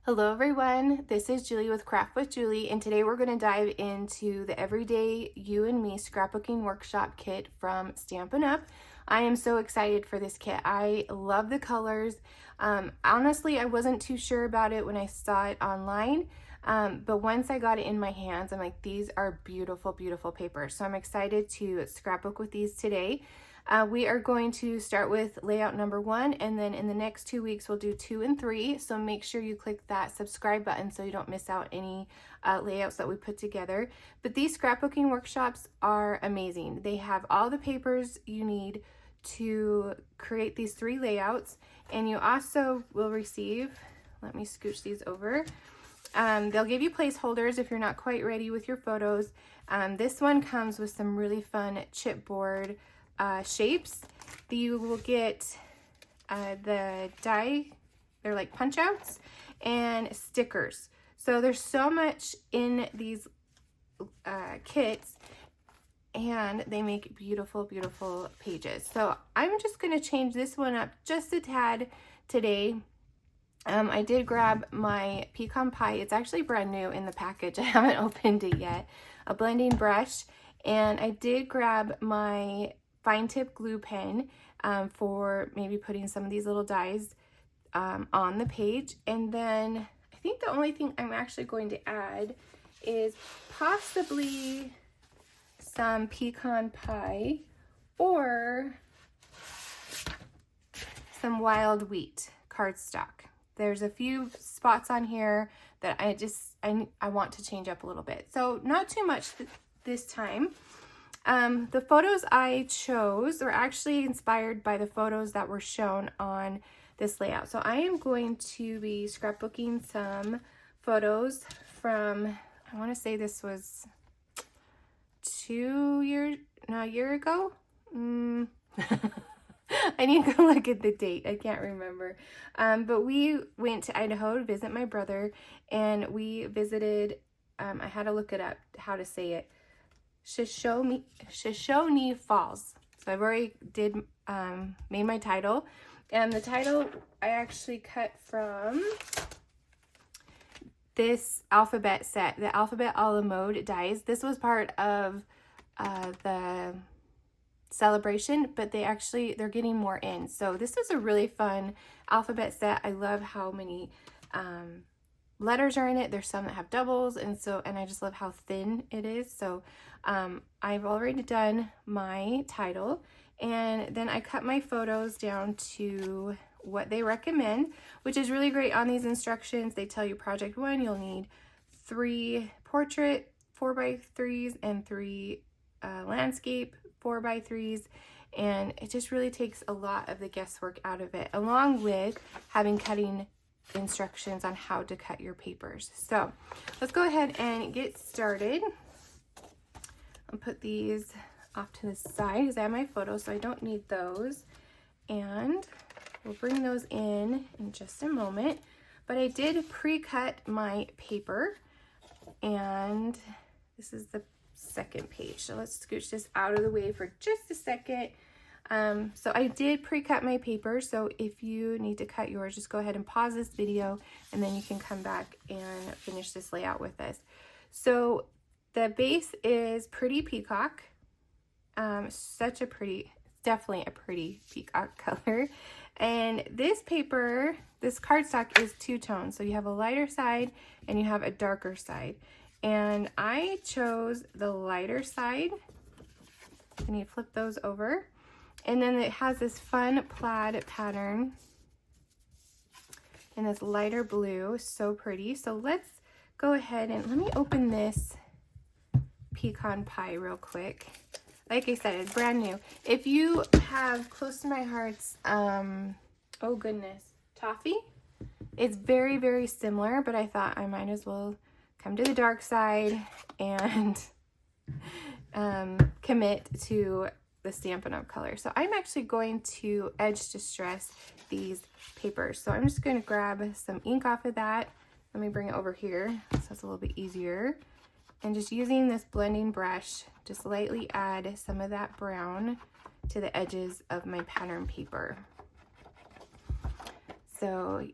Hello everyone, this is Julie with Craft with Julie, and today we're going to dive into the Everyday You and Me Scrapbooking Workshop Kit from Stampin' Up. I am so excited for this kit. I love the colors. Honestly, I wasn't too sure about it when I saw it online, but once I got it in my hands, I'm like, these are beautiful, beautiful papers. So I'm excited to scrapbook with these today. We are going to start with layout number 1, and then in the next 2 weeks we'll do 2 and 3. So make sure you click that subscribe button so you don't miss out any layouts that we put together. But these scrapbooking workshops are amazing. They have all the papers you need to create these 3 layouts, and you also will receive, let me scooch these over, they'll give you placeholders if you're not quite ready with your photos. This one comes with some really fun chipboard shapes. You will get the die, they're like punch outs, and stickers. So there's so much in these kits, and they make beautiful, beautiful pages. So I'm just going to change this one up just a tad today. I did grab my Pecan Pie, it's actually brand new in the package, I haven't opened it yet, a blending brush, and I did grab my fine tip glue pen for maybe putting some of these little dies on the page. And then I think the only thing I'm actually going to add is possibly some pecan pie or some wild wheat cardstock. There's a few spots on here that I want to change up a little bit. So not too much this time. The photos I chose were actually inspired by the photos that were shown on this layout. So I am going to be scrapbooking some photos from, I want to say this was a year ago. I need to look at the date. I can't remember. But we went to Idaho to visit my brother, and we visited, I had to look it up how to say it, Shoshone Falls. So I've already made my title, and the title I actually cut from this alphabet set, the alphabet a la mode dies. This was part of the celebration, but they're getting more in. So this was a really fun alphabet set. I love how many letters are in it. There's some that have doubles, and I just love how thin it is. So I've already done my title, and then I cut my photos down to what they recommend, which is really great on these instructions. They tell you project 1, you'll need 3 portrait 4x3s and 3 landscape 4x3s, and it just really takes a lot of the guesswork out of it, along with having cutting instructions on how to cut your papers. So let's go ahead and get started. I'll put these off to the side because I have my photos, so I don't need those, and we'll bring those in just a moment. But I did pre-cut my paper, and this is the second page. So let's scooch this out of the way for just a second. So I did pre-cut my paper, so if you need to cut yours, just go ahead and pause this video, and then you can come back and finish this layout with us. So the base is pretty peacock, definitely a pretty peacock color. And this paper, this cardstock is 2-tone, so you have a lighter side and you have a darker side. And I chose the lighter side, and you flip those over. And then it has this fun plaid pattern in this lighter blue, so pretty. So let's go ahead and let me open this pecan pie real quick. Like I said, it's brand new. If you have close to my heart's, oh goodness, toffee, it's very, very similar, but I thought I might as well come to the dark side and commit to the Stampin' Up color. So I'm actually going to edge distress these papers. So I'm just going to grab some ink off of that. Let me bring it over here so it's a little bit easier. And just using this blending brush, just lightly add some of that brown to the edges of my pattern paper. So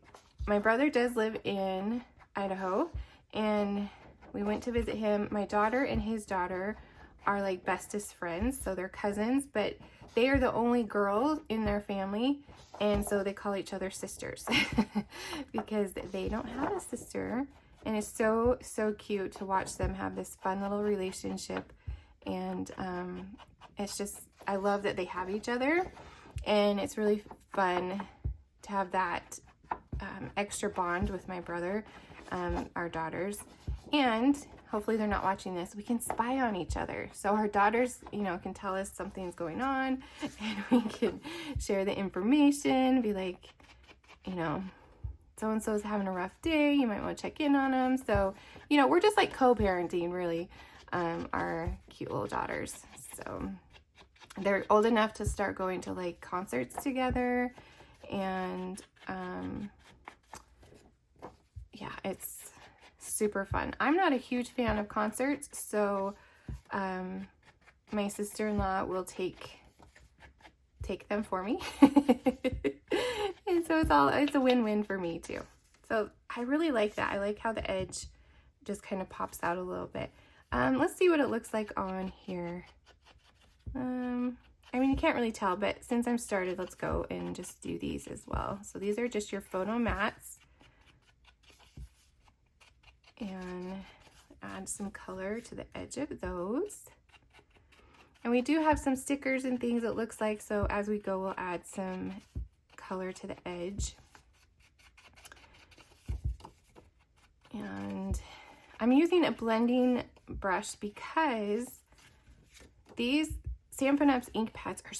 my brother does live in Idaho, and we went to visit him. My daughter and his daughter are like bestest friends, so they're cousins, but they are the only girl in their family, and so they call each other sisters because they don't have a sister. And it's so cute to watch them have this fun little relationship. And it's just, I love that they have each other, and it's really fun to have that extra bond with my brother, our daughters. And hopefully they're not watching this. We can spy on each other. So our daughters, you know, can tell us something's going on, and we can share the information, be like, you know, so-and-so's having a rough day, you might want to check in on them. So, you know, we're just like co-parenting, really, our cute little daughters. So they're old enough to start going to like concerts together, and yeah, it's super fun. I'm not a huge fan of concerts, so my sister-in-law will take them for me. And so it's a win-win for me too. So I really like that. I like how the edge just kind of pops out a little bit. Let's see what it looks like on here. I mean, you can't really tell, but since I'm started, let's go and just do these as well. So these are just your photo mats, and add some color to the edge of those. And we do have some stickers and things, it looks like, so as we go, we'll add some color to the edge. And I'm using a blending brush because these Stampin' Up's ink pads are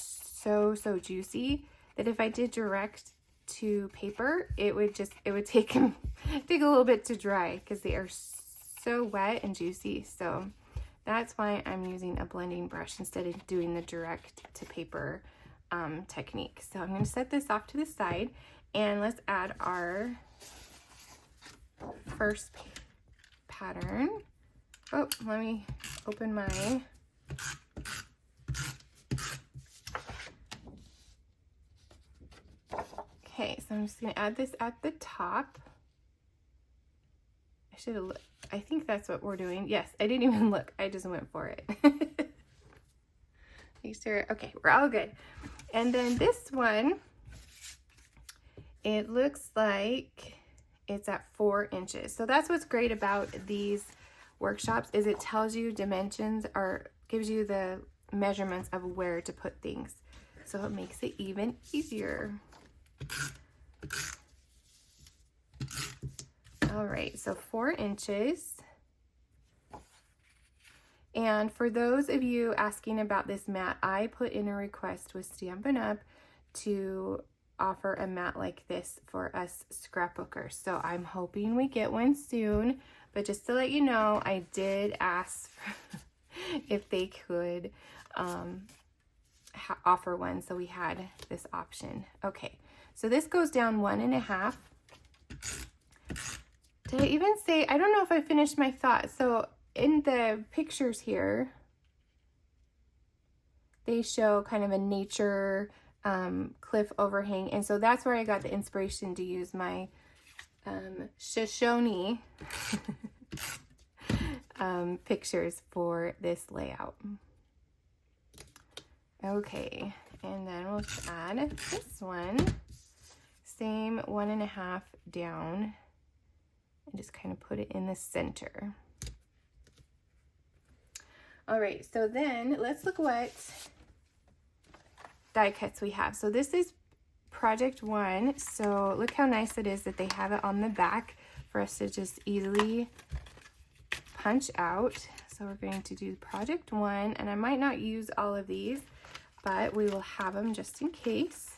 so juicy that if I did direct to paper, it would take a little bit to dry because they are so wet and juicy. So that's why I'm using a blending brush instead of doing the direct to paper technique. So I'm going to set this off to the side, and let's add our first pattern. Oh, let me open my okay, so I'm just going to add this at the top. I should have looked. I think that's what we're doing. Yes, I didn't even look. I just went for it. Make sure. Okay, we're all good. And then this one, it looks like it's at 4 inches. So that's what's great about these workshops, is it tells you dimensions, or gives you the measurements of where to put things. So it makes it even easier. All right, so 4 inches. And for those of you asking about this mat, I put in a request with Stampin' Up to offer a mat like this for us scrapbookers. So I'm hoping we get one soon, but just to let you know, I did ask if they could offer one, so we had this option. Okay, so this goes down 1.5. Did I even say, I don't know if I finished my thought. So in the pictures here, they show kind of a nature cliff overhang, and so that's where I got the inspiration to use my Shoshone pictures for this layout. Okay, and then we'll just add this one, same 1.5 down, and just kind of put it in the center. All right, so then let's look what die cuts we have. So this is project 1. So look how nice it is that they have it on the back for us to just easily punch out. So we're going to do project 1, and I might not use all of these, but we will have them just in case.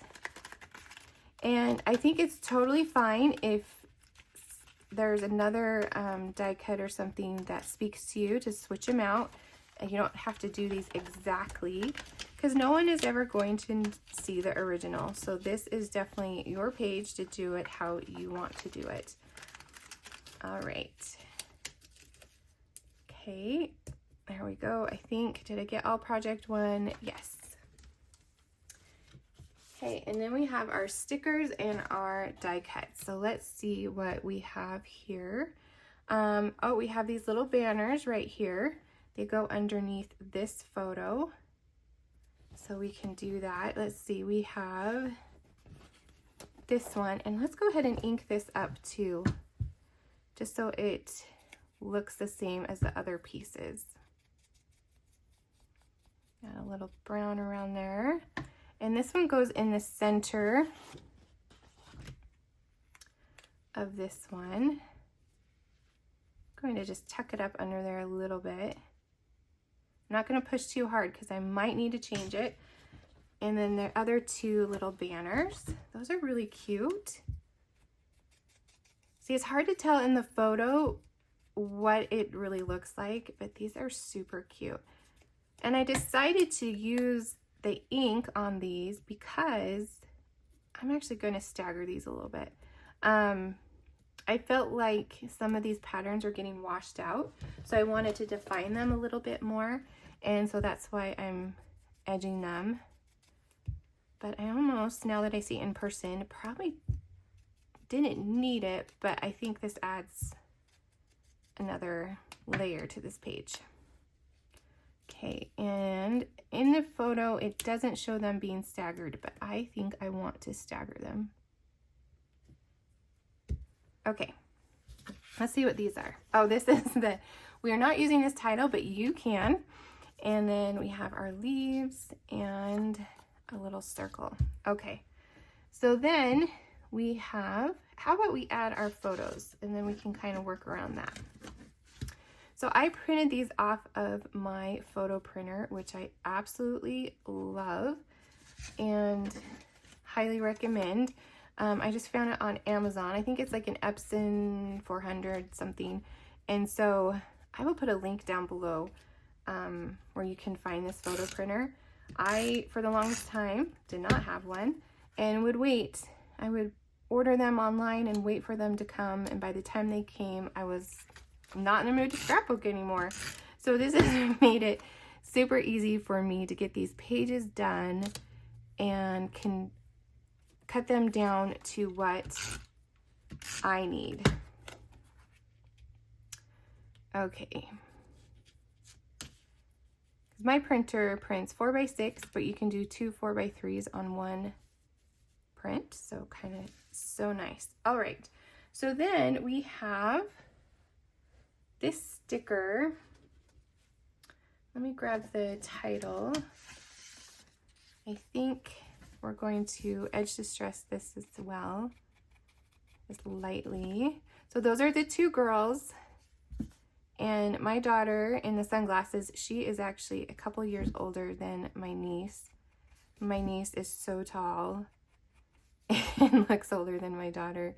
And I think it's totally fine if there's another die cut or something that speaks to you to switch them out. And you don't have to do these exactly, because no one is ever going to see the original. So this is definitely your page to do it how you want to do it. All right. Okay, there we go. I think, did I get all project 1? Yes. Okay, and then we have our stickers and our die cuts. So let's see what we have here. Oh, we have these little banners right here. They go underneath this photo. So we can do that. Let's see, we have this one, and let's go ahead and ink this up too, just so it looks the same as the other pieces. Got a little brown around there. And this one goes in the center of this one. I'm going to just tuck it up under there a little bit. I'm not going to push too hard because I might need to change it. And then the other two little banners. Those are really cute. See, it's hard to tell in the photo what it really looks like, but these are super cute. And I decided to use the ink on these because I'm actually going to stagger these a little bit. I felt like some of these patterns are getting washed out, so I wanted to define them a little bit more, and so that's why I'm edging them. But I almost, now that I see it in person, probably didn't need it, but I think this adds another layer to this page. Okay, and in the photo, it doesn't show them being staggered, but I think I want to stagger them. Okay, let's see what these are. Oh, this is we are not using this title, but you can. And then we have our leaves and a little circle. Okay, so then we have, how about we add our photos and then we can kind of work around that. So I printed these off of my photo printer, which I absolutely love and highly recommend. I just found it on Amazon. I think it's like an Epson 400 something. And so I will put a link down below where you can find this photo printer. I, for the longest time, did not have one and would wait. I would order them online and wait for them to come. And by the time they came, I was not in the mood to scrapbook anymore. So this has made it super easy for me to get these pages done and can cut them down to what I need. Okay. My printer prints 4x6, but you can do 2 4x3s on one print. So kind of so nice. All right. So then we have this sticker. Let me grab the title. I think we're going to edge distress this as well, just lightly. So those are the two girls. And my daughter in the sunglasses, she is actually a couple years older than my niece. My niece is so tall and looks older than my daughter.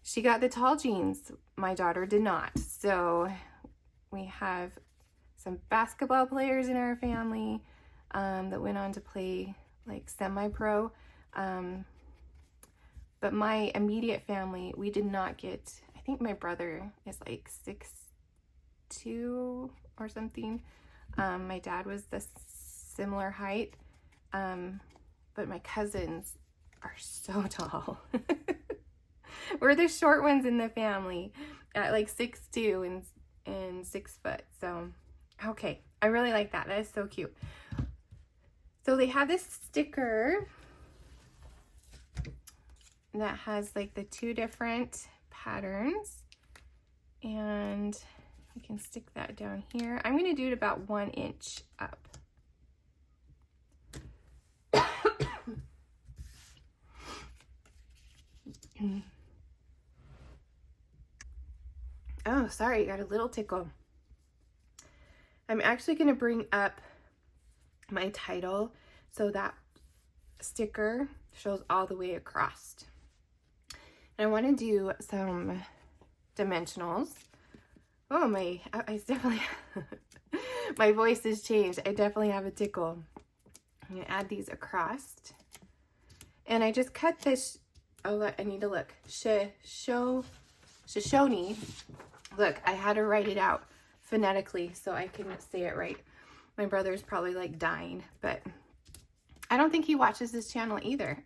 She got the tall jeans. My daughter did not. So we have some basketball players in our family that went on to play like semi-pro. But my immediate family, we did not get, I think my brother is like 6'2" or something. My dad was the similar height. But my cousins are so tall. We're the short ones in the family at like 6'2" and 6 foot. So, okay. I really like that. That is so cute. So they have this sticker that has like the two different patterns, and you can stick that down here. I'm going to do it about 1 inch up. Oh, sorry, got a little tickle. I'm actually going to bring up my title so that sticker shows all the way across. And I want to do some dimensionals. Oh, I definitely, my voice has changed. I definitely have a tickle. I'm going to add these across. And I just cut this, oh, look, I need to look. Shoshone. Look, I had to write it out phonetically so I can say it right. My brother's probably like dying, but I don't think he watches this channel either.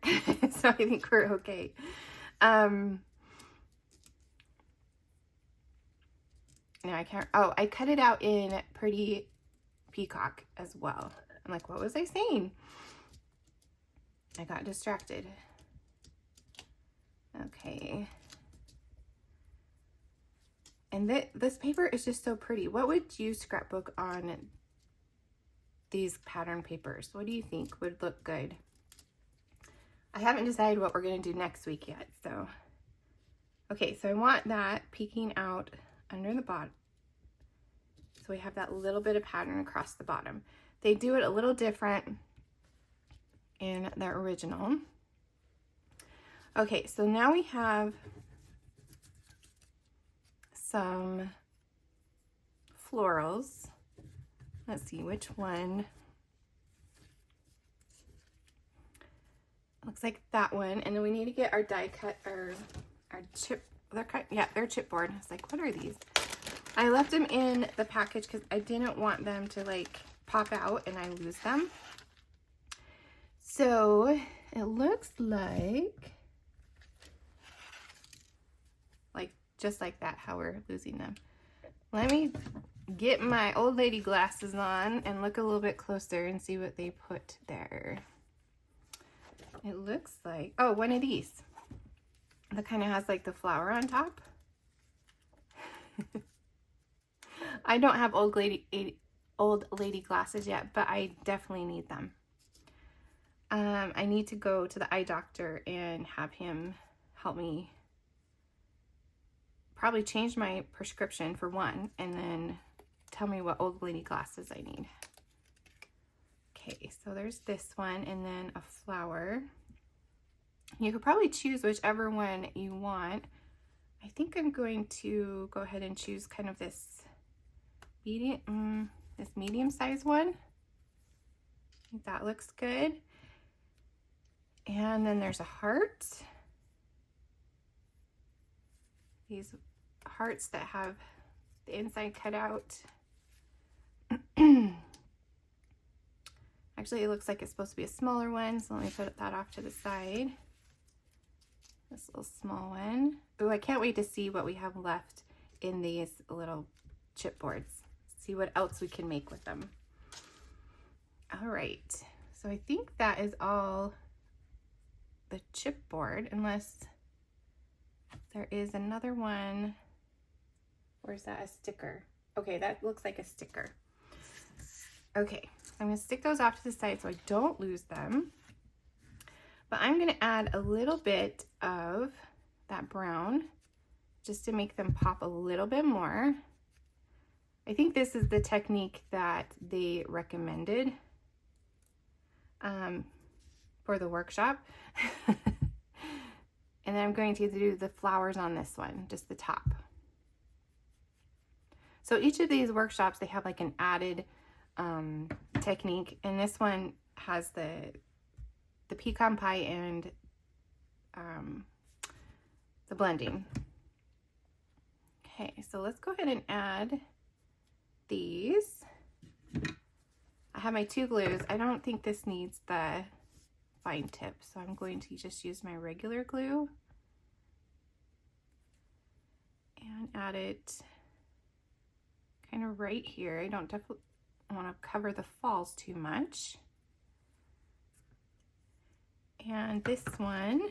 So I think we're okay. No, I can't. Oh, I cut it out in Pretty Peacock as well. I'm like, what was I saying? I got distracted. Okay. And this paper is just so pretty. What would you scrapbook on these pattern papers? What do you think would look good? I haven't decided what we're going to do next week yet. So, okay, so I want that peeking out under the bottom. So we have that little bit of pattern across the bottom. They do it a little different in the original. Okay, so now we have some florals. Let's see which one. Looks like that one. And then we need to get our die cut, or our chip, they're cut, yeah, they're chipboard. I was like, what are these? I left them in the package because I didn't want them to like pop out and I lose them. So it looks like just like that, how we're losing them. Let me get my old lady glasses on and look a little bit closer and see what they put there. It looks like, oh, one of these that kind of has like the flower on top. I don't have old lady glasses yet, but I definitely need them. I need to go to the eye doctor and have him help me probably change my prescription for one, and then tell me what old lady glasses I need. Okay, so there's this one, and then a flower. You could probably choose whichever one you want. I think I'm going to go ahead and choose kind of this medium size one. I think that looks good. And then there's a heart. These hearts that have the inside cut out. Actually, it looks like it's supposed to be a smaller one, so let me put that off to the side. This little small one. Oh, I can't wait to see what we have left in these little chipboards. See what else we can make with them. All right, so I think that is all the chipboard, unless there is another one. Or is that a sticker? Okay, that looks like a sticker. Okay, I'm gonna stick those off to the side so I don't lose them. But I'm gonna add a little bit of that brown just to make them pop a little bit more. I think this is the technique that they recommended for the workshop. And then I'm going to do the flowers on this one, just the top. So each of these workshops, they have like an added technique, and this one has the pecan pie and the blending. Okay, so let's go ahead and add these. I have my two glues. I don't think this needs the fine tip, so I'm going to just use my regular glue and add it kind of right here. I don't definitely want to cover the falls too much. And this one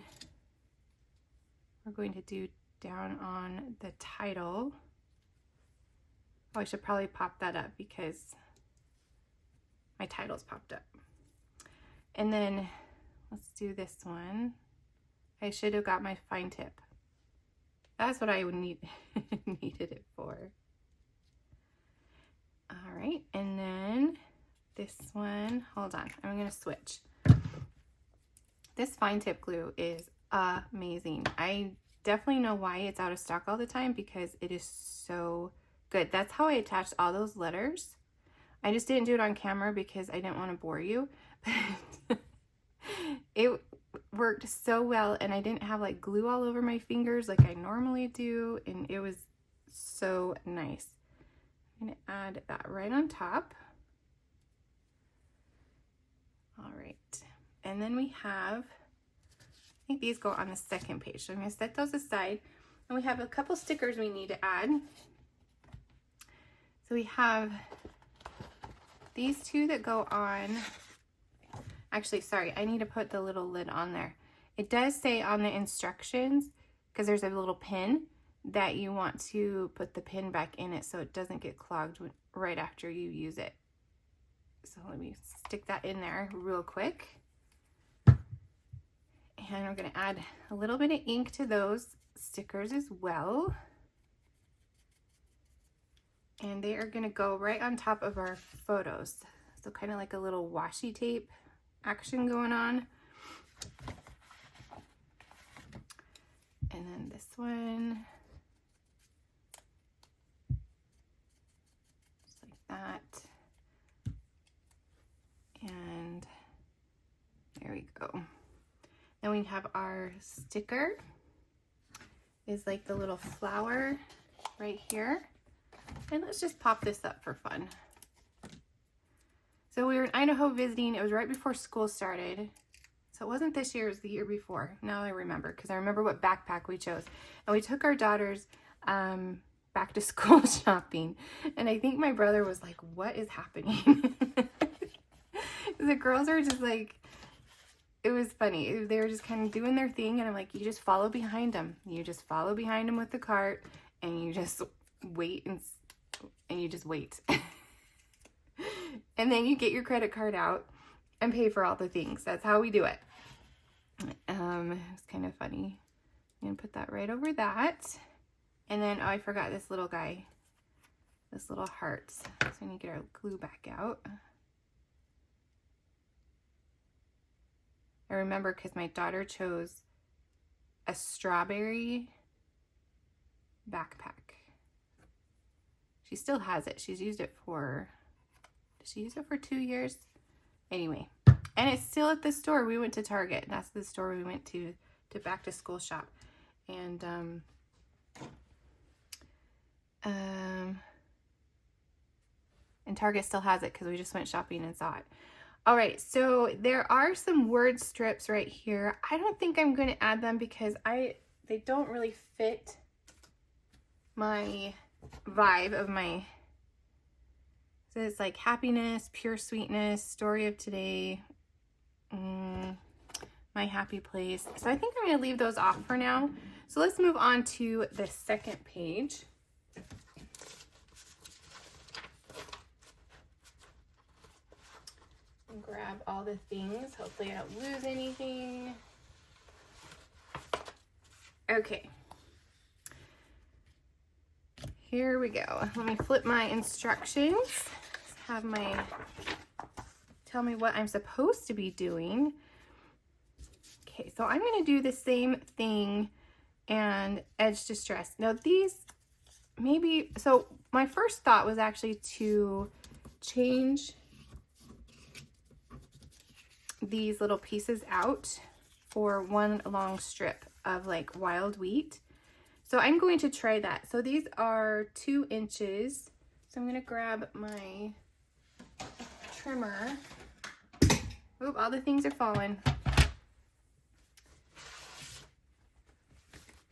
we're going to do down on the title. Oh, I should probably pop that up because my title's popped up. And then let's do this one. I should have got my fine tip. That's what I would need needed it for. All right, and then this one, hold on, I'm gonna switch. This fine tip glue is amazing. I definitely know why it's out of stock all the time, because it is so good. That's how I attached all those letters. I just didn't do it on camera because I didn't want to bore you. It worked so well, and I didn't have like glue all over my fingers like I normally do, and it was so nice. I'm going to add that right on top. All right, And then we have, I think these go on the second page. So I'm gonna set those aside. And we have a couple stickers we need to add. So we have these two that go on. Actually, sorry, I need to put the little lid on there. It does say on the instructions, because there's a little pin, that you want to put the pin back in it so it doesn't get clogged right after you use it. So let me stick that in there real quick. And we're gonna add a little bit of ink to those stickers as well. And they are gonna go right on top of our photos. So kind of like a little washi tape action going on. And then this one. Just like that. And there we go. Then we have our sticker. Is like the little flower right here. And let's just pop this up for fun. So we were in Idaho visiting. It was right before school started. So it wasn't this year, it was the year before. Now I remember, because I remember what backpack we chose. And we took our daughters back to school shopping. And I think my brother was like, what is happening? The girls are just like, it was funny. They were just kind of doing their thing. And I'm like, you just follow behind them. You just follow behind them with the cart. And you just wait and you just wait. And then you get your credit card out and pay for all the things. That's how we do it. It's kind of funny. I'm gonna put that right over that. And then, oh, I forgot this little guy, this little heart. So I need to get our glue back out. I remember because my daughter chose a strawberry backpack. She still has it. She's used it for, did she use it for 2 years? Anyway, and it's still at the store. We went to Target. That's the store we went to back to school shop. And Target still has it because we just went shopping and saw it. All right, so there are some word strips right here. I don't think I'm going to add them because they don't really fit my vibe of my, so it's like happiness, pure sweetness, story of today, my happy place. So I think I'm going to leave those off for now. So let's move on to the second page. And grab all the things. Hopefully I don't lose anything. Okay. Here we go. Let me flip my instructions. Have my, tell me what I'm supposed to be doing. Okay, so I'm going to do the same thing and edge distress. Now these maybe, so my first thought was actually to change these little pieces out for one long strip of like wild wheat. So I'm going to try that. So these are 2 inches. So I'm going to grab my trimmer. Oop, all the things are falling.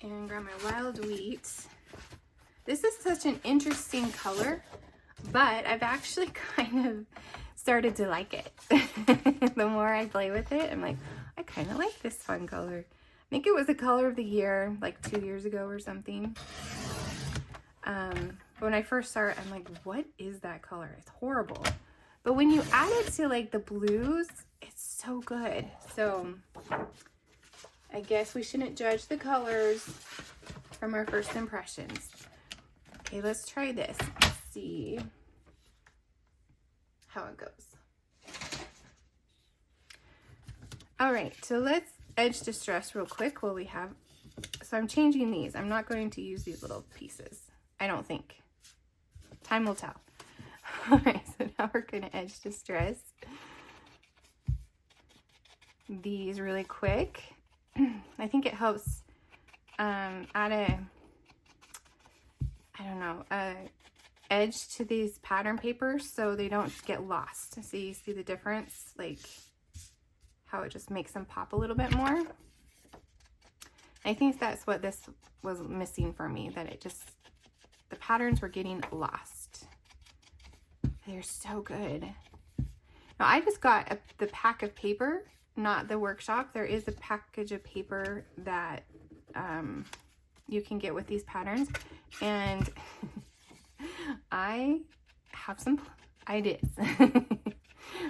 And grab my wild wheat. This is such an interesting color, but I've actually kind of started to like it. The more I play with it, I'm like, I kind of like this fun color. I think it was the color of the year, like 2 years ago or something. But when I first saw it, I'm like, what is that color? It's horrible. But when you add it to like the blues, it's so good. So I guess we shouldn't judge the colors from our first impressions. Okay, let's try this. Let's see how it goes. All right, so let's edge distress real quick while we have, so I'm changing these. I'm not going to use these little pieces, I don't think. Time will tell. All right, so now we're going to edge distress these really quick. I think it helps add a, I don't know, edge to these pattern papers so they don't get lost. So you see the difference, like how it just makes them pop a little bit more. I think that's what this was missing for me, that it just, the patterns were getting lost. They're so good. Now I just got the pack of paper, not the workshop. There is a package of paper that you can get with these patterns, and I have some ideas.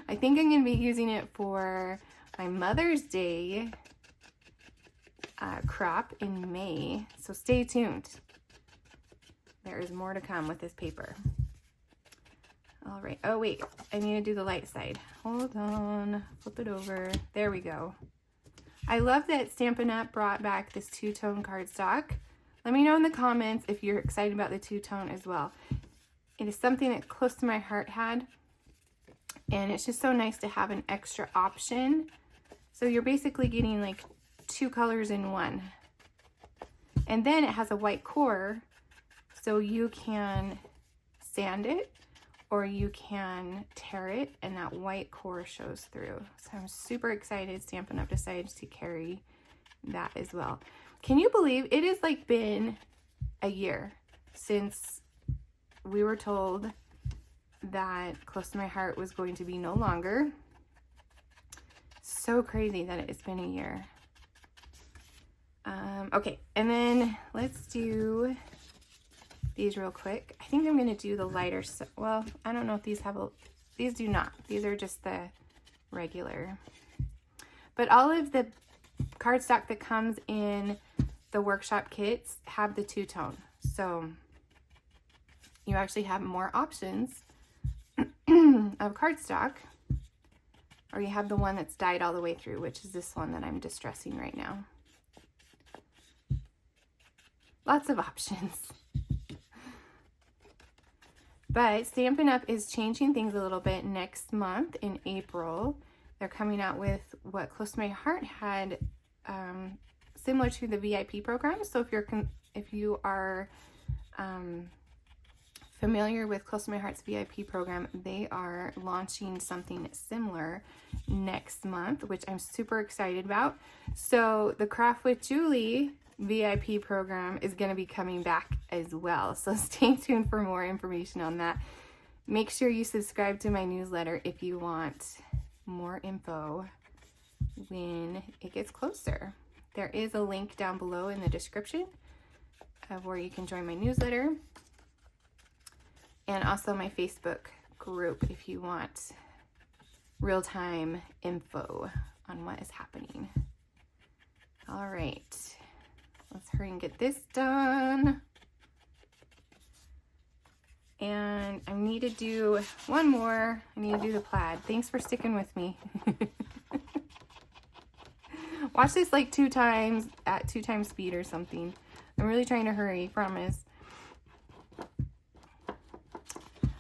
I think I'm going to be using it for my Mother's Day crop in May, so stay tuned. There is more to come with this paper. All right. Oh, wait. I need to do the light side. Hold on. Flip it over. There we go. I love that Stampin' Up! Brought back this two-tone cardstock. Let me know in the comments if you're excited about the two-tone as well. It is something that close to my heart had, and it's just so nice to have an extra option. So you're basically getting like 2 colors in one. And then it has a white core, so you can sand it or you can tear it, and that white core shows through. So I'm super excited Stampin' Up! Decided to carry that as well. Can you believe it has like been a year since we were told that Close to My Heart was going to be no longer? So crazy that it's been a year. Okay, and then let's do these real quick. I think I'm going to do the lighter, well, I don't know if these have a, these do not. These are just the regular. But all of the cardstock that comes in the workshop kits have the two-tone. So you actually have more options of cardstock, or you have the one that's dyed all the way through, which is this one that I'm distressing right now. Lots of options. But Stampin' Up! Is changing things a little bit next month in April. They're coming out with what Close to My Heart had, similar to the VIP program. So if you are familiar with Close to My Heart's VIP program, they are launching something similar next month, which I'm super excited about. So the Craft with Julie VIP program is going to be coming back as well. So stay tuned for more information on that. Make sure you subscribe to my newsletter if you want more info when it gets closer. There is a link down below in the description of where you can join my newsletter, and also my Facebook group if you want real-time info on what is happening. All right. Let's hurry and get this done. And I need to do one more. I need to do the plaid. Thanks for sticking with me. Watch this like 2 times at 2 times speed or something. I'm really trying to hurry, promise.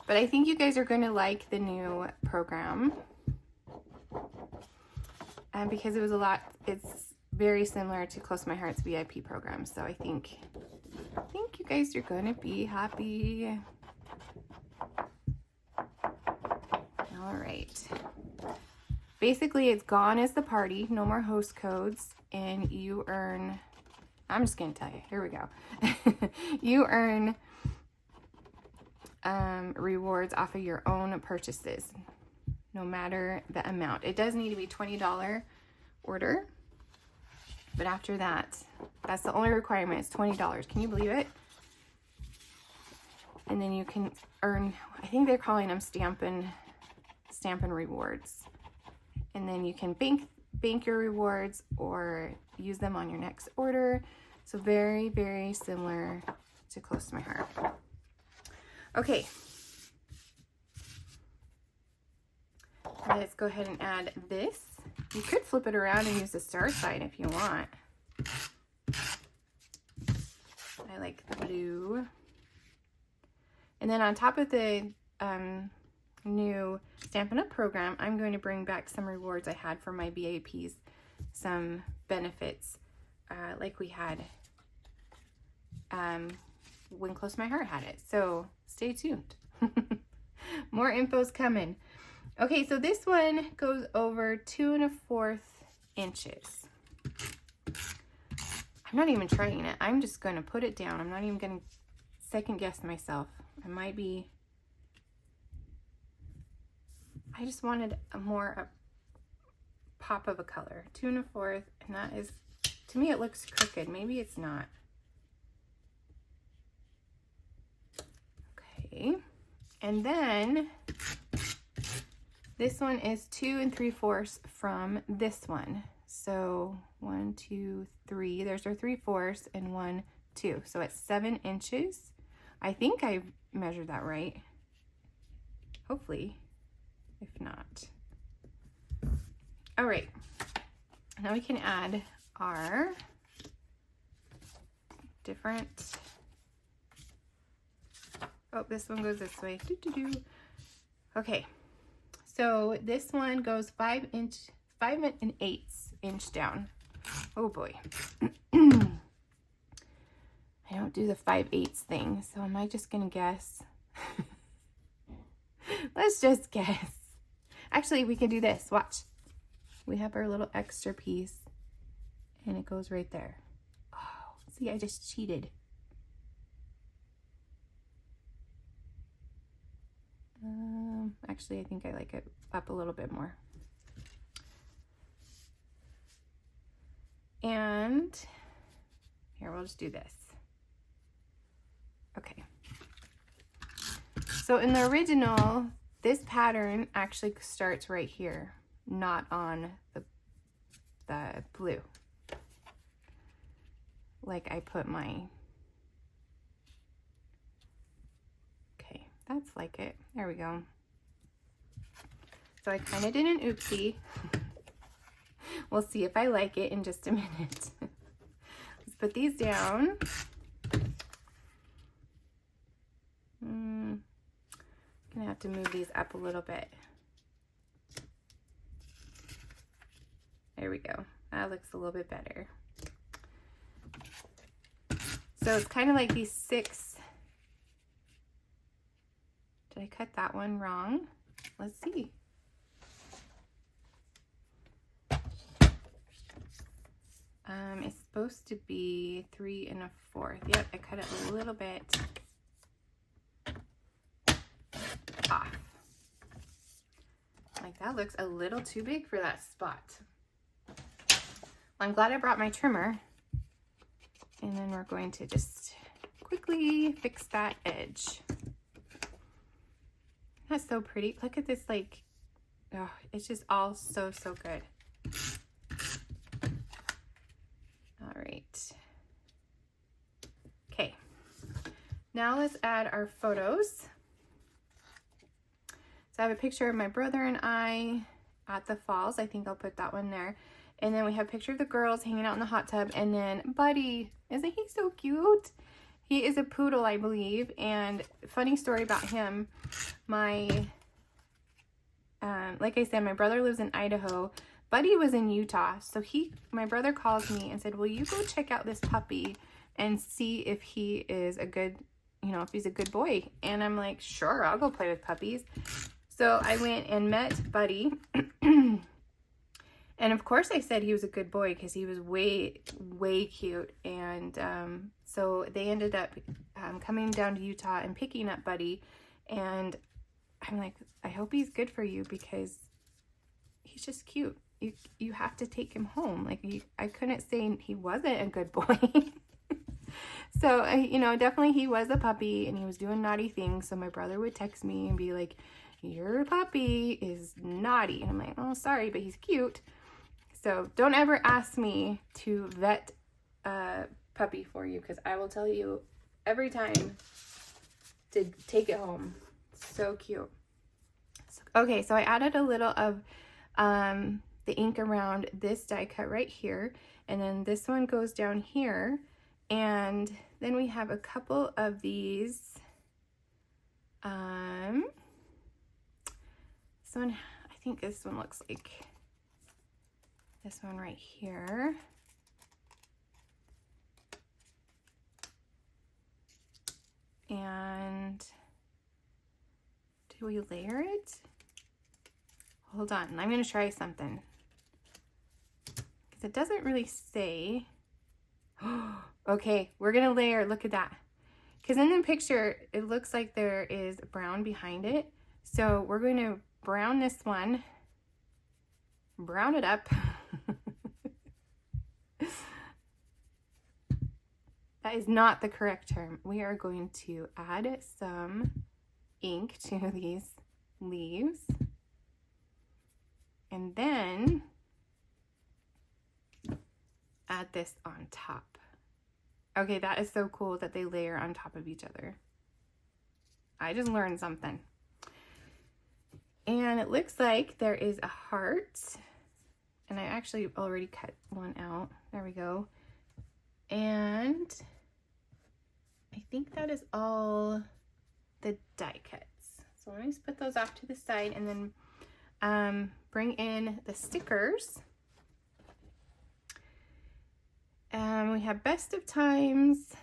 But I think you guys are going to like the new program. And because it was a lot, it's very similar to Close to My Heart's VIP program. So I think you guys are going to be happy. All right. Basically, it's gone as the party. No more host codes. And you earn, I'm just going to tell you. Here we go. You earn rewards off of your own purchases, no matter the amount. It does need to be $20 order. But after that, that's the only requirement. It's $20. Can you believe it? And then you can earn, I think they're calling them Stampin' rewards. And then you can bank your rewards or use them on your next order. So very, very similar to Close to My Heart. Okay. Let's go ahead and add this. You could flip it around and use the star sign if you want. I like the blue. And then on top of the new Stampin' Up! Program, I'm going to bring back some rewards I had for my VIPs, some benefits like we had when Close to My Heart had it. So stay tuned. More info's coming. Okay, so this one goes over 2 1/4 inches. I'm not even trying it. I'm just going to put it down. I'm not even going to second guess myself. I just wanted a pop of a color. 2 1/4, and that is, to me it looks crooked. Maybe it's not. Okay, and then this one is 2 3/4 from this one. So 1, 2, 3. There's our 3/4 and 1, 2. So it's 7 inches. I think I measured that right. Hopefully, if not. All right. Now we can add our different. Oh, this one goes this way. Okay. So this one goes 5 1/8 inch down. Oh boy. I don't do the 5/8 thing, so am I just gonna guess? Let's just guess. Actually, we can do this. Watch. We have our little extra piece, and it goes right there. Oh, see, I just cheated. Actually, I think I like it up a little bit more. And here, we'll just do this. Okay. So in the original, this pattern actually starts right here, not on the blue. Like I put my, okay, that's like it. There we go. So I kind of did an oopsie. We'll see if I like it in just a minute. Let's put these down. I'm gonna have to move these up a little bit. There we go. That looks a little bit better. So it's kind of like these 6. Did I cut that one wrong? Let's see. It's supposed to be 3 1/4. Yep, I cut it a little bit off. Like that looks a little too big for that spot. Well, I'm glad I brought my trimmer. And then we're going to just quickly fix that edge. That's so pretty. Look at this, like, oh, it's just all so good. All right. Okay. Now let's add our photos. So I have a picture of my brother and I at the falls. I think I'll put that one there. And then we have a picture of the girls hanging out in the hot tub. And then Buddy, isn't he so cute? He is a poodle, I believe. And funny story about him, like I said, my brother lives in Idaho. Buddy was in Utah. So my brother calls me and said, will you go check out this puppy and see if he is a good, if he's a good boy? And I'm like, sure, I'll go play with puppies. So I went and met Buddy. And of course I said he was a good boy because he was way cute. And so they ended up coming down to Utah and picking up Buddy. And I'm like, I hope he's good for you because he's just cute. You have to take him home. Like, I couldn't say he wasn't a good boy. So, definitely he was a puppy and he was doing naughty things. So my brother would text me and be like, your puppy is naughty. And I'm like, oh, sorry, but he's cute. So don't ever ask me to vet a puppy for you because I will tell you every time to take it home. So cute. Okay, so I added a little of the ink around this die cut right here. And then this one goes down here. And then we have a couple of these. This one, I think this one looks like this one right here. And did we layer it? Hold on, I'm gonna try something. Because it doesn't really say. Okay, we're gonna layer, look at that. Because in the picture, it looks like there is brown behind it. So we're going to brown this one, brown it up. That is not the correct term. We are going to add some ink to these leaves. And then add this on top. Okay, that is so cool that they layer on top of each other. I just learned something. And it looks like there is a heart. And I actually already cut one out. There we go. And I think that is all the die cuts. So let me just put those off to the side and then bring in the stickers. We have Best of Times.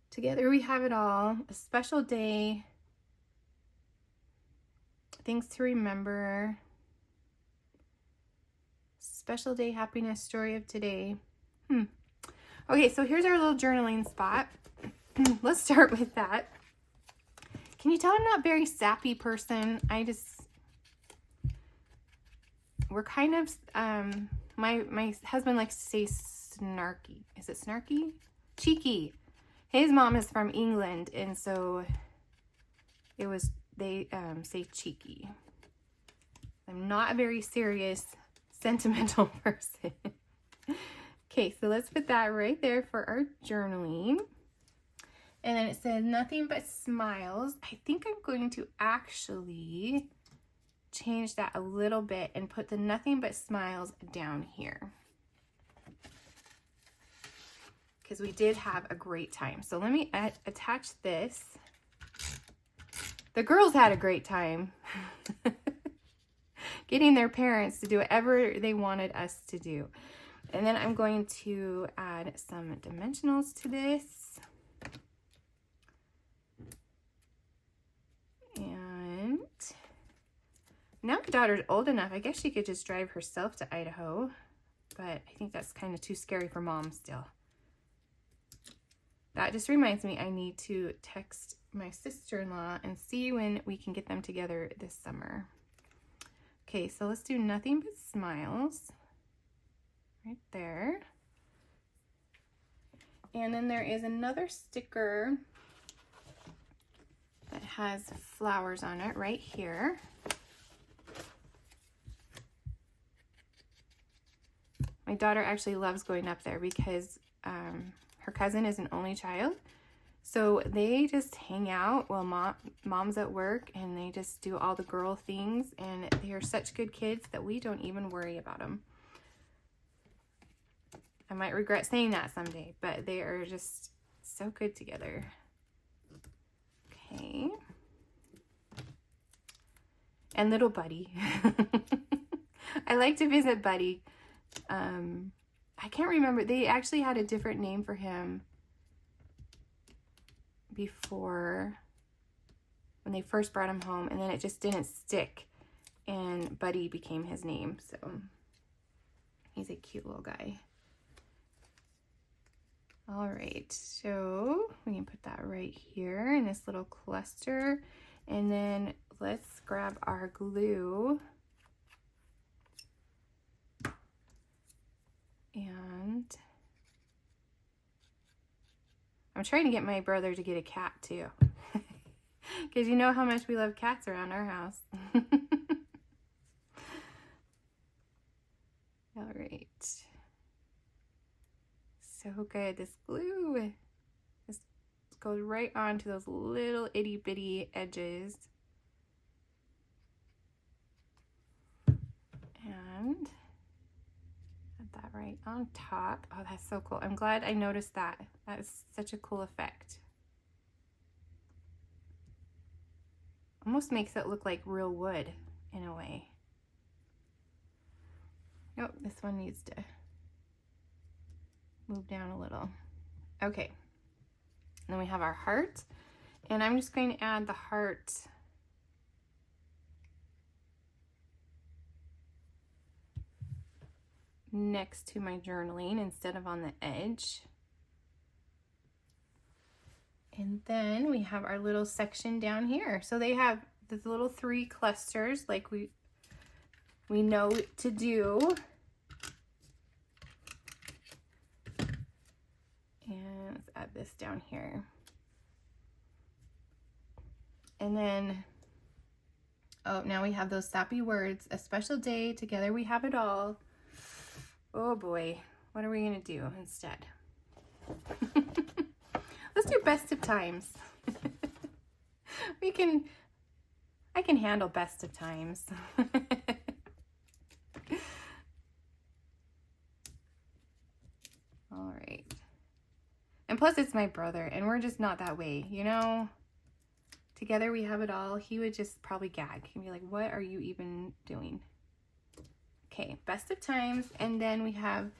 Together we have it all. A special day. Things to remember. Special day, happiness, story of today. Okay, so here's our little journaling spot. Let's start with that. Can you tell I'm not a very sappy person? We're kind of, my husband likes to say snarky. Is it snarky? Cheeky. His mom is from England, and so they say cheeky. I'm not a very serious, sentimental person. Okay, so let's put that right there for our journaling. And then it says nothing but smiles. I think I'm going to actually change that a little bit and put the nothing but smiles down here. Because we did have a great time. So let me attach this. The girls had a great time getting their parents to do whatever they wanted us to do. And then I'm going to add some dimensionals to this. And now my daughter's old enough, I guess she could just drive herself to Idaho, but I think that's kind of too scary for mom still. That just reminds me I need to text my sister-in-law and see when we can get them together this summer. Okay, so let's do nothing but smiles right there. And then there is another sticker that has flowers on it right here. My daughter actually loves going up there because her cousin is an only child. So they just hang out while mom's at work, and they just do all the girl things, and they are such good kids that we don't even worry about them. I might regret saying that someday, but they are just so good together. Okay. And little Buddy. I like to visit Buddy. I can't remember. They actually had a different name for him before, when they first brought him home, and then it just didn't stick, and Buddy became his name. So he's a cute little guy. All right, so we can put that right here in this little cluster, and then let's grab our glue. And I'm trying to get my brother to get a cat too, because you know how much we love cats around our house. All right. So good. This glue, this goes right onto those little itty bitty edges. And put that right on top. Oh, that's so cool. I'm glad I noticed that. That is such a cool effect. Almost makes it look like real wood in a way. Oh, this one needs to move down a little. Okay. Then we have our heart, and I'm just going to add the heart next to my journaling instead of on the edge. And then we have our little section down here. So they have the little 3 clusters like we know what to do. And let's add this down here. And then, oh, now we have those sappy words. A special day, together we have it all. Oh boy, what are we gonna do instead? Let's do best of times. I can handle best of times. All right. And plus it's my brother and we're just not that way, you know? Together we have it all. He would just probably gag and be like, what are you even doing? Okay, best of times. And then we have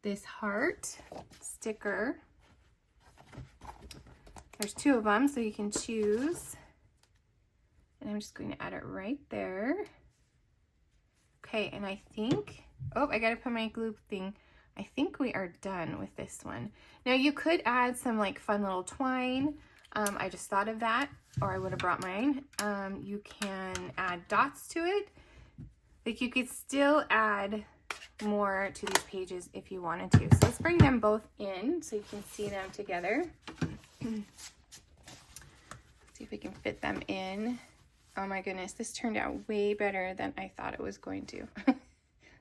this heart sticker. There's 2 of them, so you can choose. And I'm just going to add it right there. Okay, and I think, oh, I gotta put my glue thing. I think we are done with this one. Now you could add some like fun little twine. I just thought of that, or I would have brought mine. You can add dots to it. Like you could still add more to these pages if you wanted to. So let's bring them both in so you can see them together. See if we can fit them in. Oh my goodness, this turned out way better than I thought it was going to.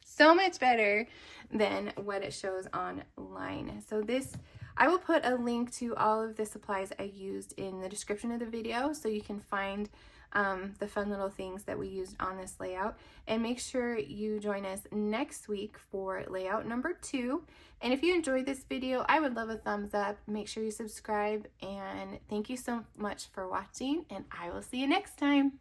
So much better than what it shows online. So this, I will put a link to all of the supplies I used in the description of the video so you can find the fun little things that we used on this layout. And make sure you join us next week for layout number 2. And if you enjoyed this video, I would love a thumbs up. Make sure you subscribe, and thank you so much for watching, and I will see you next time.